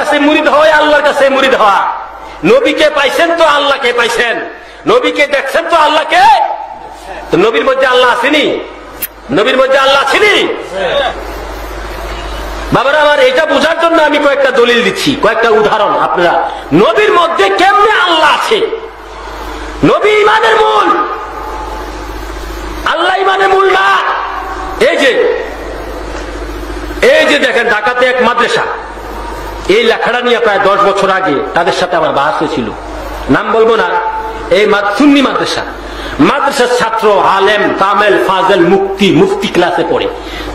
কাছে মুরিদ হওয়া আল্লাহর কাছে মুরিদ হওয়া। নবীকে পাইছেন তো আল্লাহকে পাইছেন, নবীকে দেখছেন তো আল্লাহকে। তো নবীর মধ্যে আল্লাহ আসেনি? নবীর মধ্যে আল্লাহ আসেনি? বাবারা আমার, এটা বোঝার জন্য আমি কয়েকটা দলিল দিচ্ছি, কয়েকটা উদাহরণ। আপনারা নবীর মধ্যে কেমনে আল্লাহ আছে? নবী ইমানের মূল, আল্লাহ ইমানের মূল না। এই যে দেখেন ঢাকাতে এক মাদ্রাসা, এই লেখাটা নিয়ে প্রায় 10 বছর আগে তাদের সাথে আমার বাস হয়েছিল, নাম বলবো না। এই সুন্নি মাদ্রাসার ছাত্র আলেম কামেল ফাজেল মুফতি ক্লাসে পড়ে।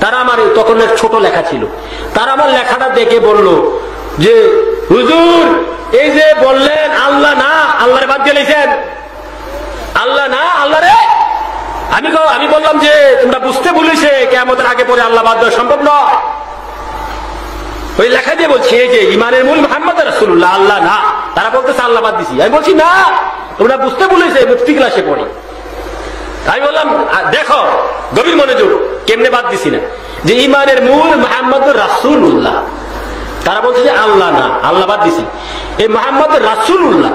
তারা আমার তখন ছোট লেখা ছিল, তারা আমার লেখাটা দেখে বলল যে হুজুর এই যে বললেন আল্লাহ না, আল্লাহরে বাদ দিয়েছেন, আল্লাহ না আল্লাহ রে। আমি বললাম যে তোমরা বুঝতে বলেছে কিয়ামতের আগে পরে আল্লাহ বাদ দেওয়া সম্ভব নয়। ওই লেখা দিয়ে বলছি এই যে ইমানের মূল মুহাম্মদ রাসূলুল্লাহ, আল্লাহ না। তারা বলতেছে আল্লাহ বাদ দিছি। আমি বলছি না, তোমরা বুঝতে বলেছে, মুফতি ক্লাসে পড়ে। আমি বললাম দেখো গভীর মনোযোগ, কেমনে বাদ দিছি না, যে ইমানের মূল মুহাম্মদ রাসূলুল্লাহ। তারা বলছে যে আল্লাহ না, আল্লাহ বাদ দিছি। এই মুহাম্মদ রাসূলুল্লাহ,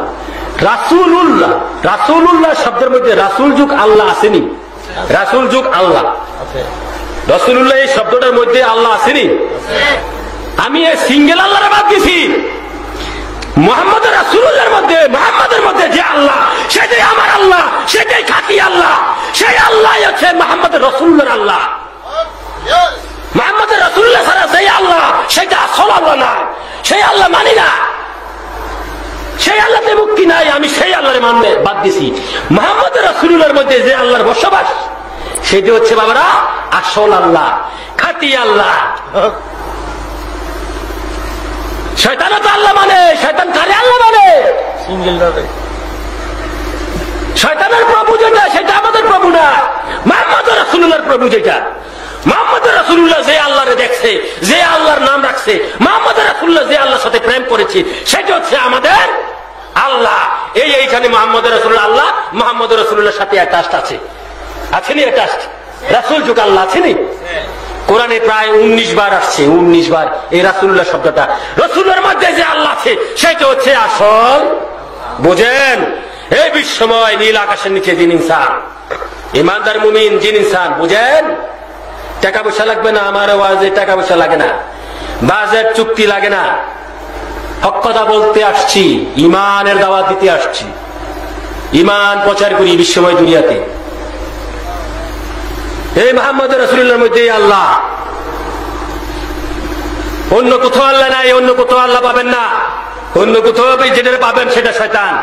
রাসূলুল্লাহ শব্দের মধ্যে রাসূল যুগ আল্লাহ আসেনি? রাসূল যুগ আল্লাহ, রাসূলুল্লাহ এই শব্দটার মধ্যে আল্লাহ আসেনি? আমি এই সিঙ্গেল আল্লাহরে বাদ দিছি। মুহাম্মদ রাসূলুল্লাহর মধ্যে, মুহাম্মদের মধ্যে যে আল্লাহ, সেটাই আমার আল্লাহ, সেটাই খাঁটি আল্লাহ। সেই আল্লাহ হচ্ছে মুহাম্মদ রাসূলুল্লাহর আল্লাহ। মুহাম্মদ রাসূলুল্লাহ ছাড়া সেই আল্লাহ, সেটা আসল আল্লাহ না। সেই আল্লাহ মানি না, সেই আল্লাহতে মুক্তি নাই। আমি সেই আল্লাহরে মানতে বাদ দিছি। মুহাম্মদ রাসূলুল্লাহর মধ্যে যে আল্লাহর বসবাস, সেটা হচ্ছে বাবারা আসল আল্লাহ, খাঁটি আল্লাহ। শয়তানও তো আল্লাহ মানে, শয়তান কারে আল্লাহ মানে? শয়তানের প্রভু যেটা, সেটা আমাদের প্রভু না, মুহাম্মদ রাসূলুল্লাহর প্রভু যেটা। মুহাম্মদ রাসূলুল্লাহ যে আল্লাহরে দেখছে, যে আল্লাহর নাম রাখছে, মুহাম্মদ রাসূলুল্লাহ যে আল্লাহর সাথে প্রেম করেছে, সেটা হচ্ছে আমাদের আল্লাহ। এইখানে মুহাম্মদ রাসূলুল্লাহ আল্লাহ, মুহাম্মদ রাসূলুল্লাহর সাথে অ্যাটাচড আছে, আছেনি? অ্যাটাচড রাসূল যুগ আল্লাহ আছেনি? কোরআনে প্রায় 19 বার আসছে, 19 বার এই রাসূলুল্লাহ শব্দটা। রাসূলের মধ্যে যে আল্লাহ আছে, সেটা হচ্ছে আসল। বুঝেন? এই বিশ্বময় নীল আকাশের নিচে যিনি ইনসান, ইমানদার মুমিন যিনি ইনসান, বুঝেন? টাকা পয়সা লাগবে না, আমার ওয়াজে টাকা পয়সা লাগে না, বাজেট চুক্তি লাগে না। হক কথা বলতে আসছি, ইমানের দাওয়াত দিতে আসছি, ইমান প্রচার করি বিশ্বময় দুনিয়াতে। এই মুহাম্মদ রাসূলুল্লাহর মধ্যে আল্লাহ, অন্য কোথাও আল্লাহ নাই, অন্য কোথাও আল্লাহ পাবেন না। অন্য কোথাও যেটা পাবেন সেটা শয়তান।